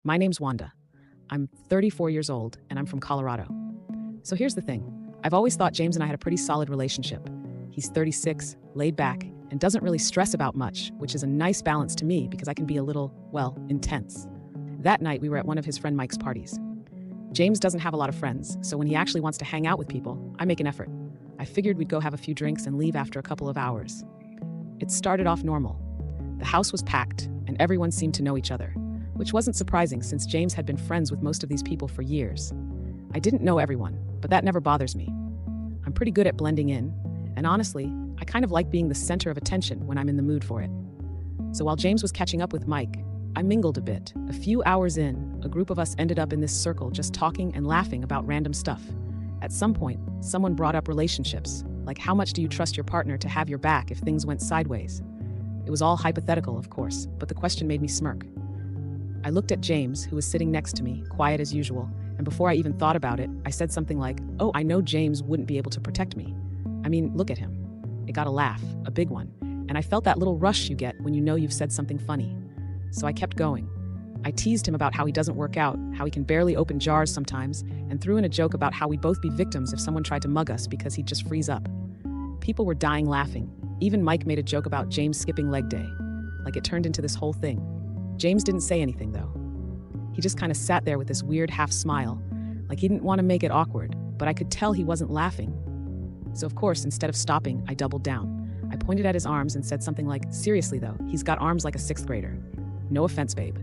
My name's Wanda. I'm 34 years old, and I'm from Colorado. So here's the thing. I've always thought James and I had a pretty solid relationship. He's 36, laid back, and doesn't really stress about much, which is a nice balance to me because I can be a little, intense. That night, we were at one of his friend Mike's parties. James doesn't have a lot of friends, so when he actually wants to hang out with people, I make an effort. I figured we'd go have a few drinks and leave after a couple of hours. It started off normal. The house was packed, and everyone seemed to know each other, which wasn't surprising since James had been friends with most of these people for years. I didn't know everyone, but that never bothers me. I'm pretty good at blending in, and honestly, I kind of like being the center of attention when I'm in the mood for it. So while James was catching up with Mike, I mingled a bit. A few hours in, a group of us ended up in this circle just talking and laughing about random stuff. At some point, someone brought up relationships, like how much do you trust your partner to have your back if things went sideways? It was all hypothetical, of course, but the question made me smirk. I looked at James, who was sitting next to me, quiet as usual, and before I even thought about it, I said something like, "Oh, I know James wouldn't be able to protect me. I mean, look at him." It got a laugh, a big one, and I felt that little rush you get when you know you've said something funny. So I kept going. I teased him about how he doesn't work out, how he can barely open jars sometimes, and threw in a joke about how we'd both be victims if someone tried to mug us because he'd just freeze up. People were dying laughing. Even Mike made a joke about James skipping leg day. Like it turned into this whole thing. James didn't say anything, though. He just kind of sat there with this weird half smile, like he didn't want to make it awkward, but I could tell he wasn't laughing. So of course, instead of stopping, I doubled down. I pointed at his arms and said something like, "Seriously though, he's got arms like a 6th grader. No offense, babe."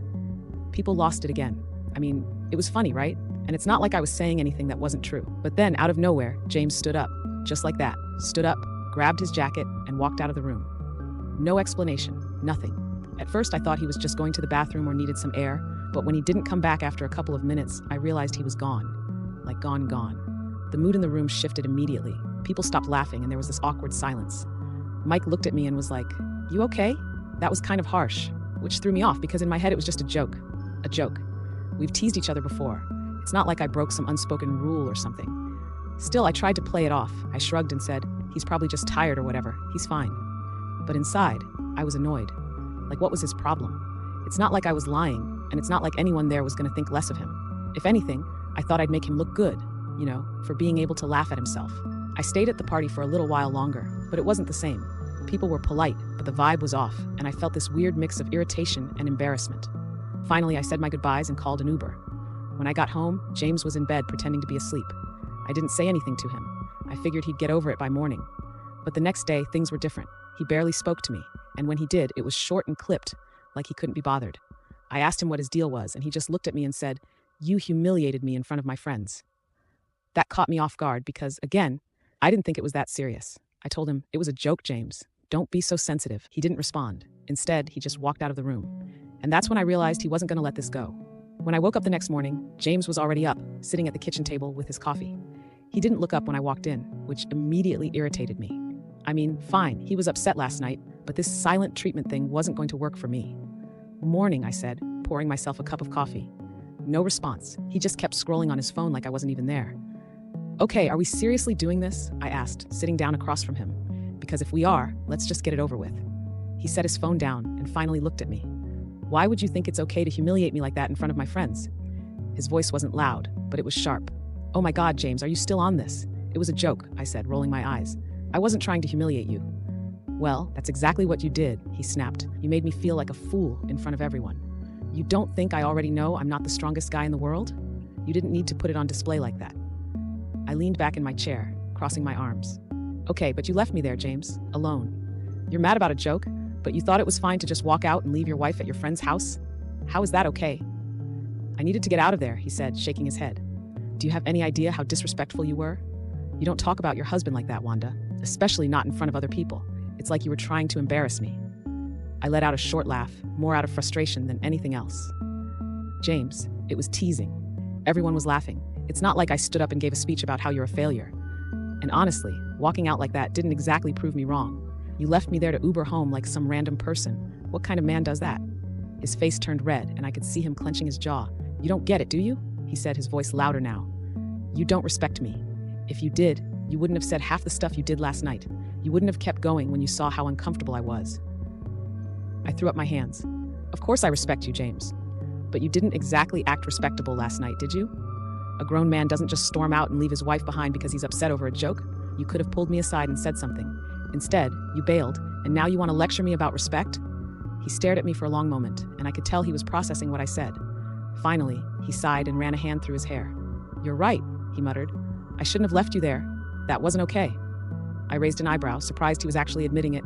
People lost it again. I mean, it was funny, right? And it's not like I was saying anything that wasn't true. But then, out of nowhere, James stood up. Just like that. Stood up, grabbed his jacket, and walked out of the room. No explanation. Nothing. At first, I thought he was just going to the bathroom or needed some air, but when he didn't come back after a couple of minutes, I realized he was gone. Like gone. The mood in the room shifted immediately. People stopped laughing, and there was this awkward silence. Mike looked at me and was like, "You okay?" That was kind of harsh, which threw me off because in my head it was just a joke. A joke. We've teased each other before. It's not like I broke some unspoken rule or something. Still, I tried to play it off. I shrugged and said, "He's probably just tired or whatever. He's fine." But inside, I was annoyed. Like, what was his problem? It's not like I was lying, and it's not like anyone there was going to think less of him. If anything, I thought I'd make him look good, for being able to laugh at himself. I stayed at the party for a little while longer, but it wasn't the same. People were polite, but the vibe was off, and I felt this weird mix of irritation and embarrassment. Finally, I said my goodbyes and called an Uber. When I got home, James was in bed pretending to be asleep. I didn't say anything to him. I figured he'd get over it by morning. But the next day, things were different. He barely spoke to me, and when he did, it was short and clipped, like he couldn't be bothered. I asked him what his deal was, and he just looked at me and said, "You humiliated me in front of my friends." That caught me off guard because, again, I didn't think it was that serious. I told him, "It was a joke, James. Don't be so sensitive." He didn't respond. Instead, he just walked out of the room. And that's when I realized he wasn't going to let this go. When I woke up the next morning, James was already up, sitting at the kitchen table with his coffee. He didn't look up when I walked in, which immediately irritated me. I mean, fine, he was upset last night, but this silent treatment thing wasn't going to work for me. "Morning," I said, pouring myself a cup of coffee. No response. He just kept scrolling on his phone like I wasn't even there. "Okay, are we seriously doing this?" I asked, sitting down across from him. "Because if we are, let's just get it over with." He set his phone down and finally looked at me. "Why would you think it's okay to humiliate me like that in front of my friends?" His voice wasn't loud, but it was sharp. "Oh my God, James, are you still on this?" "It was a joke," I said, rolling my eyes. "I wasn't trying to humiliate you." "Well, that's exactly what you did," he snapped. "You made me feel like a fool in front of everyone. You don't think I already know I'm not the strongest guy in the world? You didn't need to put it on display like that." I leaned back in my chair, crossing my arms. "Okay, but you left me there, James, alone. You're mad about a joke, but you thought it was fine to just walk out and leave your wife at your friend's house? How is that okay?" "I needed to get out of there," he said, shaking his head. "Do you have any idea how disrespectful you were? You don't talk about your husband like that, Wanda, especially not in front of other people. It's like you were trying to embarrass me." I let out a short laugh, more out of frustration than anything else. "James, it was teasing. Everyone was laughing. It's not like I stood up and gave a speech about how you're a failure. And honestly, walking out like that didn't exactly prove me wrong. You left me there to Uber home like some random person. What kind of man does that?" His face turned red, and I could see him clenching his jaw. "You don't get it, do you?" he said, his voice louder now. "You don't respect me. If you did, you wouldn't have said half the stuff you did last night. You wouldn't have kept going when you saw how uncomfortable I was." I threw up my hands. "Of course I respect you, James. But you didn't exactly act respectable last night, did you? A grown man doesn't just storm out and leave his wife behind because he's upset over a joke. You could have pulled me aside and said something. Instead, you bailed, and now you want to lecture me about respect? He stared at me for a long moment, and I could tell he was processing what I said. Finally, he sighed and ran a hand through his hair. "You're right," he muttered. "I shouldn't have left you there. That wasn't okay." I raised an eyebrow, surprised he was actually admitting it.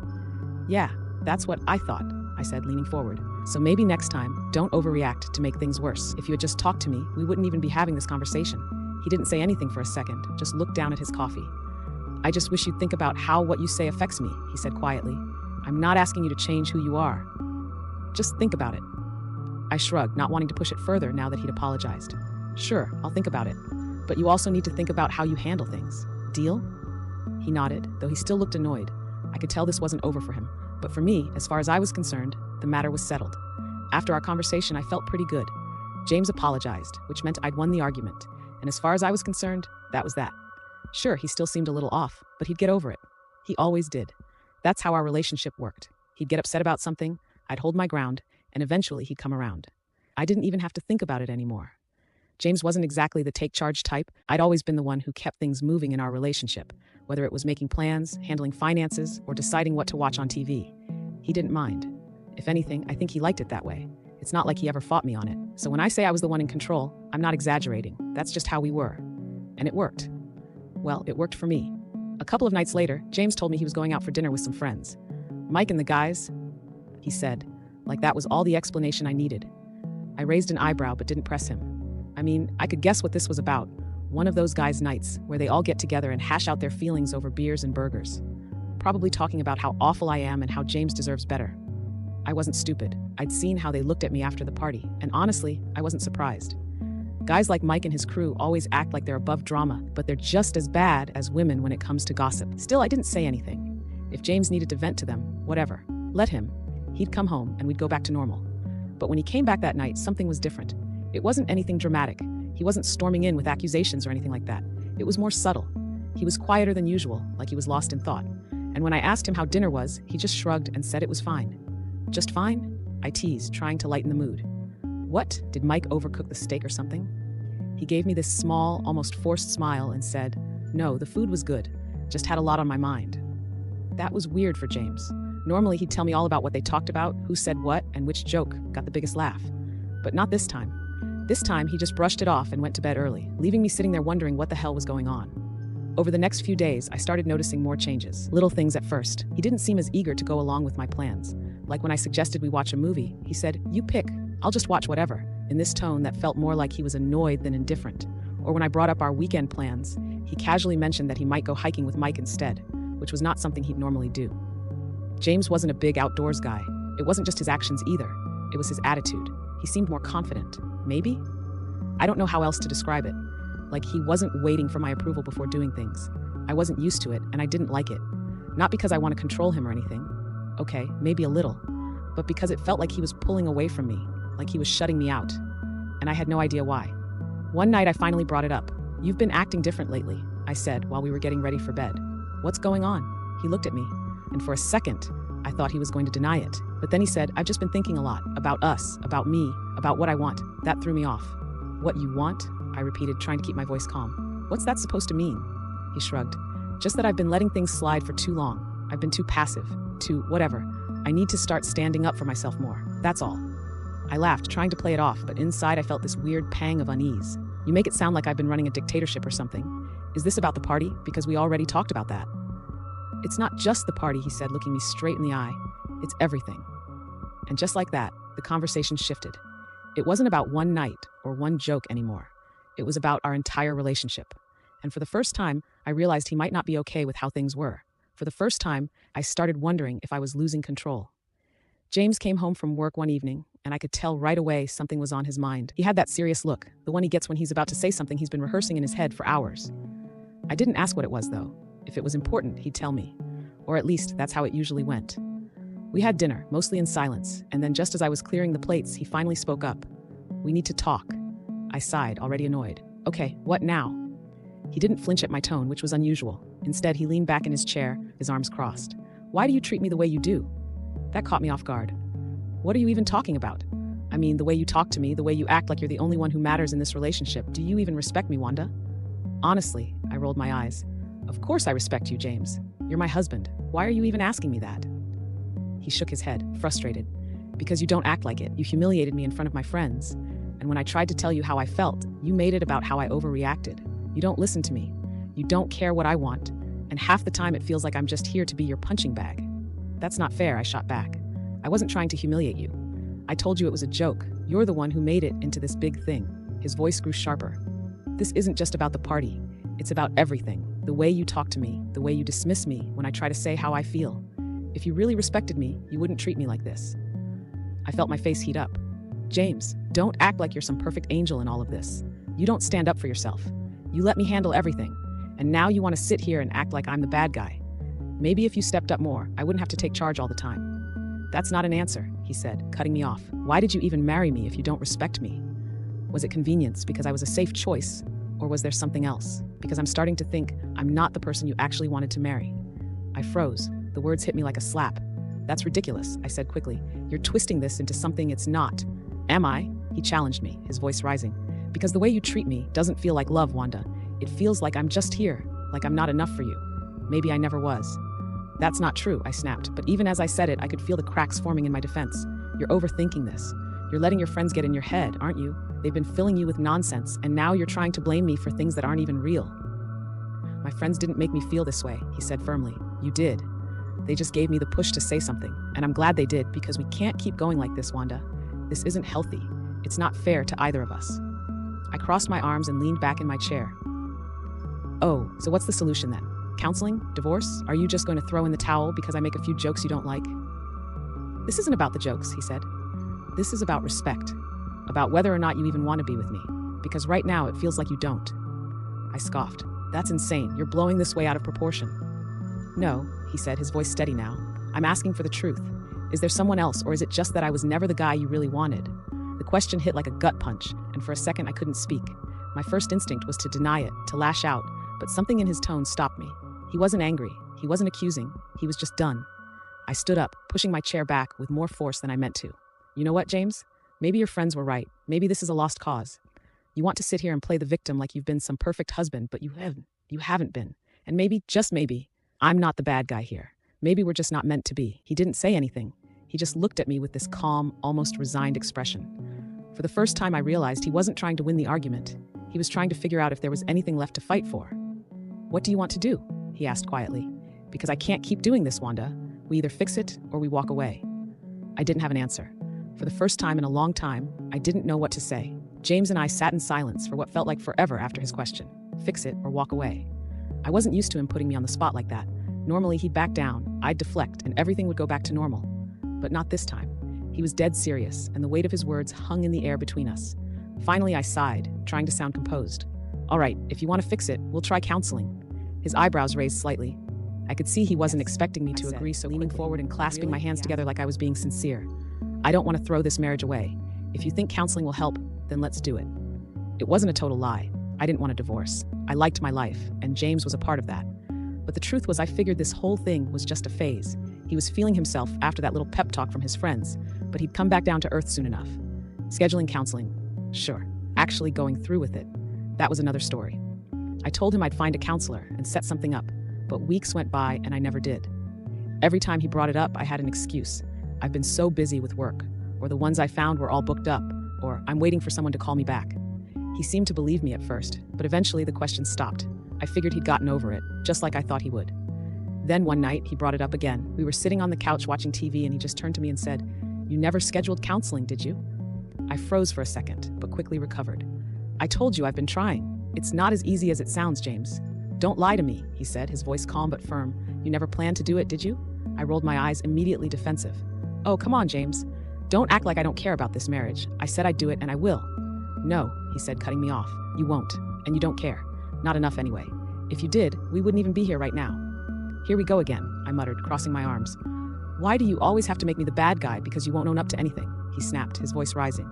"Yeah, that's what I thought," I said, leaning forward. "So maybe next time, don't overreact to make things worse. If you had just talked to me, we wouldn't even be having this conversation." He didn't say anything for a second, just looked down at his coffee. "I just wish you'd think about how what you say affects me," he said quietly. "I'm not asking you to change who you are. Just think about it." I shrugged, not wanting to push it further now that he'd apologized. "Sure, I'll think about it. But you also need to think about how you handle things. Deal?" He nodded, though he still looked annoyed. I could tell this wasn't over for him. But for me, as far as I was concerned, the matter was settled. After our conversation, I felt pretty good. James apologized, which meant I'd won the argument. And as far as I was concerned, that was that. Sure, he still seemed a little off, but he'd get over it. He always did. That's how our relationship worked. He'd get upset about something, I'd hold my ground, and eventually he'd come around. I didn't even have to think about it anymore. James wasn't exactly the take-charge type. I'd always been the one who kept things moving in our relationship, whether it was making plans, handling finances, or deciding what to watch on TV. He didn't mind. If anything, I think he liked it that way. It's not like he ever fought me on it. So when I say I was the one in control, I'm not exaggerating. That's just how we were. And it worked. Well, it worked for me. A couple of nights later, James told me he was going out for dinner with some friends. "Mike and the guys," he said, like that was all the explanation I needed. I raised an eyebrow but didn't press him. I mean, I could guess what this was about. One of those guys' nights where they all get together and hash out their feelings over beers and burgers. Probably talking about how awful I am and how James deserves better. I wasn't stupid. I'd seen how they looked at me after the party, and honestly, I wasn't surprised. Guys like Mike and his crew always act like they're above drama, but they're just as bad as women when it comes to gossip. Still, I didn't say anything. If James needed to vent to them, whatever. Let him. He'd come home and we'd go back to normal. But when he came back that night, something was different. It wasn't anything dramatic. He wasn't storming in with accusations or anything like that. It was more subtle. He was quieter than usual, like he was lost in thought. And when I asked him how dinner was, he just shrugged and said it was fine. "Just fine?" I teased, trying to lighten the mood. "What? Did Mike overcook the steak or something?" He gave me this small, almost forced smile and said, "No, the food was good. Just had a lot on my mind." That was weird for James. Normally he'd tell me all about what they talked about, who said what, and which joke got the biggest laugh. But not this time. This time he just brushed it off and went to bed early, leaving me sitting there wondering what the hell was going on. Over the next few days, I started noticing more changes. Little things at first. He didn't seem as eager to go along with my plans. Like when I suggested we watch a movie, he said, "You pick. I'll just watch whatever," in this tone that felt more like he was annoyed than indifferent. Or when I brought up our weekend plans, he casually mentioned that he might go hiking with Mike instead, which was not something he'd normally do. James wasn't a big outdoors guy. It wasn't just his actions either. It was his attitude. He seemed more confident. Maybe? I don't know how else to describe it. Like he wasn't waiting for my approval before doing things. I wasn't used to it, and I didn't like it. Not because I want to control him or anything. Okay, maybe a little. But because it felt like he was pulling away from me, like he was shutting me out. And I had no idea why. One night I finally brought it up. "You've been acting different lately," I said while we were getting ready for bed. "What's going on?" He looked at me, and for a second, I thought he was going to deny it. But then he said, "I've just been thinking a lot. About us, about me, about what I want." That threw me off. "What you want?" I repeated, trying to keep my voice calm. "What's that supposed to mean?" He shrugged. "Just that I've been letting things slide for too long. I've been too passive, too whatever. I need to start standing up for myself more. That's all." I laughed, trying to play it off, but inside I felt this weird pang of unease. "You make it sound like I've been running a dictatorship or something. Is this about the party? Because we already talked about that." "It's not just the party," he said, looking me straight in the eye. "It's everything." And just like that, the conversation shifted. It wasn't about one night or one joke anymore. It was about our entire relationship. And for the first time, I realized he might not be okay with how things were. For the first time, I started wondering if I was losing control. James came home from work one evening, and I could tell right away something was on his mind. He had that serious look, the one he gets when he's about to say something he's been rehearsing in his head for hours. I didn't ask what it was, though. If it was important, he'd tell me. Or at least, that's how it usually went. We had dinner, mostly in silence, and then just as I was clearing the plates, he finally spoke up. "We need to talk." I sighed, already annoyed. "Okay, what now?" He didn't flinch at my tone, which was unusual. Instead, he leaned back in his chair, his arms crossed. "Why do you treat me the way you do?" That caught me off guard. "What are you even talking about?" I mean, the way you talk to me, the way you act like you're the only one who matters in this relationship. Do you even respect me, Wanda? Honestly, I rolled my eyes. Of course I respect you, James. You're my husband. Why are you even asking me that? He shook his head, frustrated. Because you don't act like it. You humiliated me in front of my friends. And when I tried to tell you how I felt, you made it about how I overreacted. You don't listen to me. You don't care what I want. And half the time it feels like I'm just here to be your punching bag. That's not fair, I shot back. I wasn't trying to humiliate you. I told you it was a joke. You're the one who made it into this big thing. His voice grew sharper. This isn't just about the party. It's about everything. The way you talk to me, the way you dismiss me when I try to say how I feel. If you really respected me, you wouldn't treat me like this. I felt my face heat up. James, don't act like you're some perfect angel in all of this. You don't stand up for yourself. You let me handle everything. And now you want to sit here and act like I'm the bad guy. Maybe if you stepped up more, I wouldn't have to take charge all the time. That's not an answer, he said, cutting me off. Why did you even marry me if you don't respect me? Was it convenience because I was a safe choice? Or was there something else? Because I'm starting to think I'm not the person you actually wanted to marry. I froze. The words hit me like a slap. That's ridiculous, I said quickly. You're twisting this into something it's not. Am I? He challenged me, his voice rising. Because the way you treat me doesn't feel like love, Wanda. It feels like I'm just here, like I'm not enough for you. Maybe I never was. That's not true, I snapped, but even as I said it, I could feel the cracks forming in my defense. You're overthinking this. You're letting your friends get in your head, aren't you? They've been filling you with nonsense, and now you're trying to blame me for things that aren't even real. My friends didn't make me feel this way, he said firmly. You did. They just gave me the push to say something, and I'm glad they did because we can't keep going like this, Wanda. This isn't healthy. It's not fair to either of us. I crossed my arms and leaned back in my chair. Oh, so what's the solution then? Counseling? Divorce? Are you just going to throw in the towel because I make a few jokes you don't like? This isn't about the jokes, he said. This is about respect. About whether or not you even want to be with me. Because right now it feels like you don't. I scoffed. That's insane. You're blowing this way out of proportion. No, he said, his voice steady now. I'm asking for the truth. Is there someone else, or is it just that I was never the guy you really wanted? The question hit like a gut punch, and for a second I couldn't speak. My first instinct was to deny it, to lash out, but something in his tone stopped me. He wasn't angry. He wasn't accusing. He was just done. I stood up, pushing my chair back with more force than I meant to. You know what, James? Maybe your friends were right. Maybe this is a lost cause. You want to sit here and play the victim like you've been some perfect husband, but you haven't. You haven't been. And maybe, just maybe, I'm not the bad guy here. Maybe we're just not meant to be. He didn't say anything. He just looked at me with this calm, almost resigned expression. For the first time, I realized he wasn't trying to win the argument. He was trying to figure out if there was anything left to fight for. What do you want to do? He asked quietly. Because I can't keep doing this, Wanda. We either fix it or we walk away. I didn't have an answer. For the first time in a long time, I didn't know what to say. James and I sat in silence for what felt like forever after his question. Fix it or walk away. I wasn't used to him putting me on the spot like that. Normally he'd back down, I'd deflect, and everything would go back to normal. But not this time. He was dead serious, and the weight of his words hung in the air between us. Finally, I sighed, trying to sound composed. All right, if you want to fix it, we'll try counseling. His eyebrows raised slightly. I could see he wasn't expecting me to agree, so leaning forward and clasping my hands together like I was being sincere. I don't want to throw this marriage away. If you think counseling will help, then let's do it. It wasn't a total lie. I didn't want a divorce. I liked my life, and James was a part of that. But the truth was I figured this whole thing was just a phase. He was feeling himself after that little pep talk from his friends, but he'd come back down to earth soon enough. Scheduling counseling, sure. Actually going through with it, that was another story. I told him I'd find a counselor and set something up, but weeks went by and I never did. Every time he brought it up, I had an excuse. I've been so busy with work, or the ones I found were all booked up, or I'm waiting for someone to call me back. He seemed to believe me at first, but eventually the question stopped. I figured he'd gotten over it, just like I thought he would. Then one night, he brought it up again. We were sitting on the couch watching TV and he just turned to me and said, "You never scheduled counseling, did you?" I froze for a second, but quickly recovered. "I told you I've been trying. It's not as easy as it sounds, James." "Don't lie to me," he said, his voice calm but firm. "You never planned to do it, did you?" I rolled my eyes, immediately defensive. "Oh, come on, James. Don't act like I don't care about this marriage. I said I'd do it and I will." "No," he said, cutting me off. "You won't. And you don't care. Not enough anyway. If you did, we wouldn't even be here right now." "Here we go again," I muttered, crossing my arms. "Why do you always have to make me the bad guy because you won't own up to anything?" He snapped, his voice rising.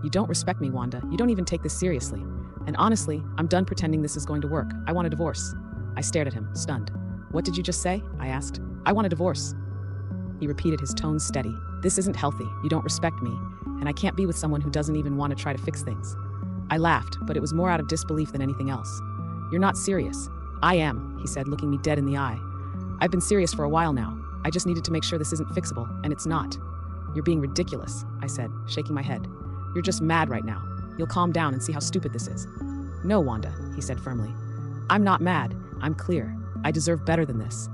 "You don't respect me, Wanda. You don't even take this seriously. And honestly, I'm done pretending this is going to work. I want a divorce." I stared at him, stunned. "What did you just say?" I asked. "I want a divorce." He repeated, his tone steady. "This isn't healthy. You don't respect me. and I can't be with someone who doesn't even want to try to fix things. I laughed, but it was more out of disbelief than anything else. You're not serious. I am, he said, looking me dead in the eye. I've been serious for a while now. I just needed to make sure this isn't fixable, and it's not. You're being ridiculous, I said, shaking my head. You're just mad right now. You'll calm down and see how stupid this is. No, Wanda, he said firmly. I'm not mad. I'm clear. I deserve better than this.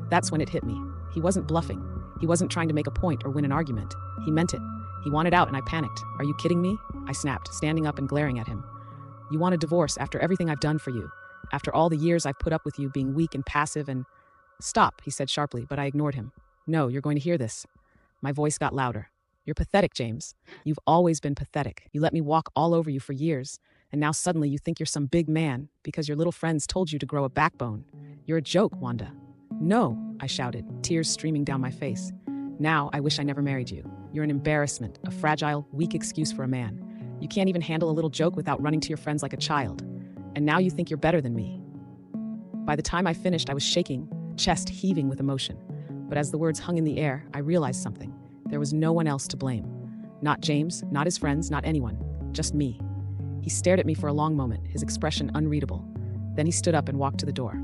That's when it hit me. He wasn't bluffing. He wasn't trying to make a point or win an argument. He meant it. He wanted out and I panicked. Are you kidding me? I snapped, standing up and glaring at him. You want a divorce after everything I've done for you, after all the years I've put up with you being weak and passive and... Stop, he said sharply, but I ignored him. No, you're going to hear this. My voice got louder. You're pathetic, James. You've always been pathetic. You let me walk all over you for years, and now suddenly you think you're some big man because your little friends told you to grow a backbone. You're a joke, Wanda. No, I shouted, tears streaming down my face. Now I wish I never married you. You're an embarrassment, a fragile, weak excuse for a man. You can't even handle a little joke without running to your friends like a child. And now you think you're better than me. By the time I finished, I was shaking, chest heaving with emotion. But as the words hung in the air, I realized something. There was no one else to blame. Not James, not his friends, not anyone. Just me. He stared at me for a long moment, his expression unreadable. Then he stood up and walked to the door.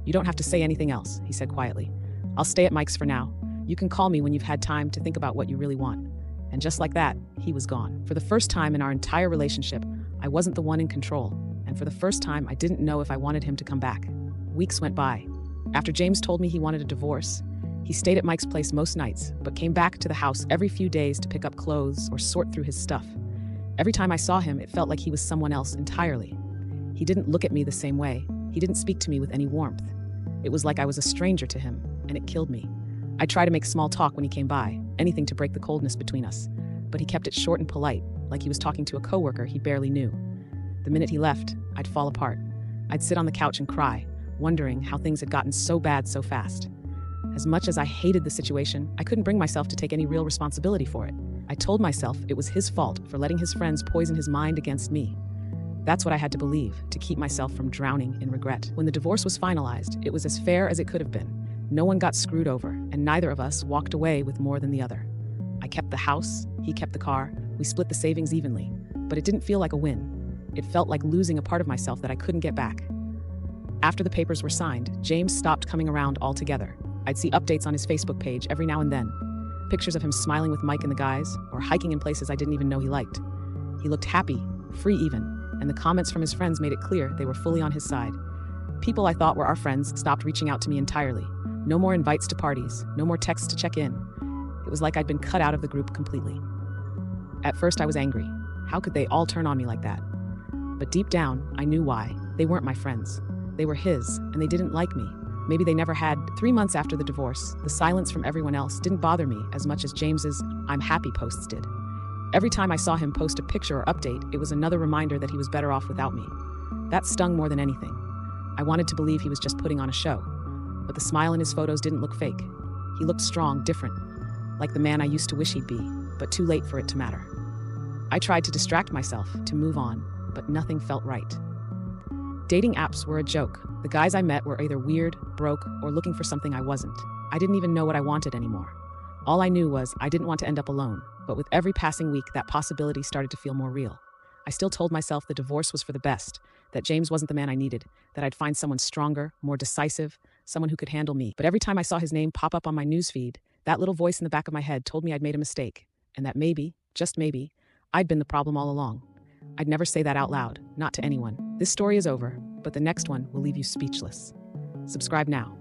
You don't have to say anything else, he said quietly. I'll stay at Mike's for now. You can call me when you've had time to think about what you really want. And just like that, he was gone. For the first time in our entire relationship, I wasn't the one in control. And for the first time, I didn't know if I wanted him to come back. Weeks went by. After James told me he wanted a divorce, he stayed at Mike's place most nights, but came back to the house every few days to pick up clothes or sort through his stuff. Every time I saw him, it felt like he was someone else entirely. He didn't look at me the same way. He didn't speak to me with any warmth. It was like I was a stranger to him, and it killed me. I tried to make small talk when he came by, anything to break the coldness between us, but he kept it short and polite, like he was talking to a coworker he barely knew. The minute he left, I'd fall apart. I'd sit on the couch and cry, wondering how things had gotten so bad so fast. As much as I hated the situation, I couldn't bring myself to take any real responsibility for it. I told myself it was his fault for letting his friends poison his mind against me. That's what I had to believe, to keep myself from drowning in regret. When the divorce was finalized, it was as fair as it could have been. No one got screwed over, and neither of us walked away with more than the other. I kept the house, he kept the car, we split the savings evenly, but it didn't feel like a win. It felt like losing a part of myself that I couldn't get back. After the papers were signed, James stopped coming around altogether. I'd see updates on his Facebook page every now and then. Pictures of him smiling with Mike and the guys, or hiking in places I didn't even know he liked. He looked happy, free even, and the comments from his friends made it clear they were fully on his side. People I thought were our friends stopped reaching out to me entirely. No more invites to parties, no more texts to check in. It was like I'd been cut out of the group completely. At first I was angry. How could they all turn on me like that? But deep down, I knew why. They weren't my friends. They were his, and they didn't like me. Maybe they never had. 3 months after the divorce, the silence from everyone else didn't bother me as much as James's "I'm happy" posts did. Every time I saw him post a picture or update, it was another reminder that he was better off without me. That stung more than anything. I wanted to believe he was just putting on a show. But the smile in his photos didn't look fake. He looked strong, different. Like the man I used to wish he'd be, but too late for it to matter. I tried to distract myself, to move on, but nothing felt right. Dating apps were a joke. The guys I met were either weird, broke, or looking for something I wasn't. I didn't even know what I wanted anymore. All I knew was I didn't want to end up alone, but with every passing week, that possibility started to feel more real. I still told myself the divorce was for the best, that James wasn't the man I needed, that I'd find someone stronger, more decisive, someone who could handle me. But every time I saw his name pop up on my newsfeed, that little voice in the back of my head told me I'd made a mistake, and that maybe, just maybe, I'd been the problem all along. I'd never say that out loud, not to anyone. This story is over, but the next one will leave you speechless. Subscribe now.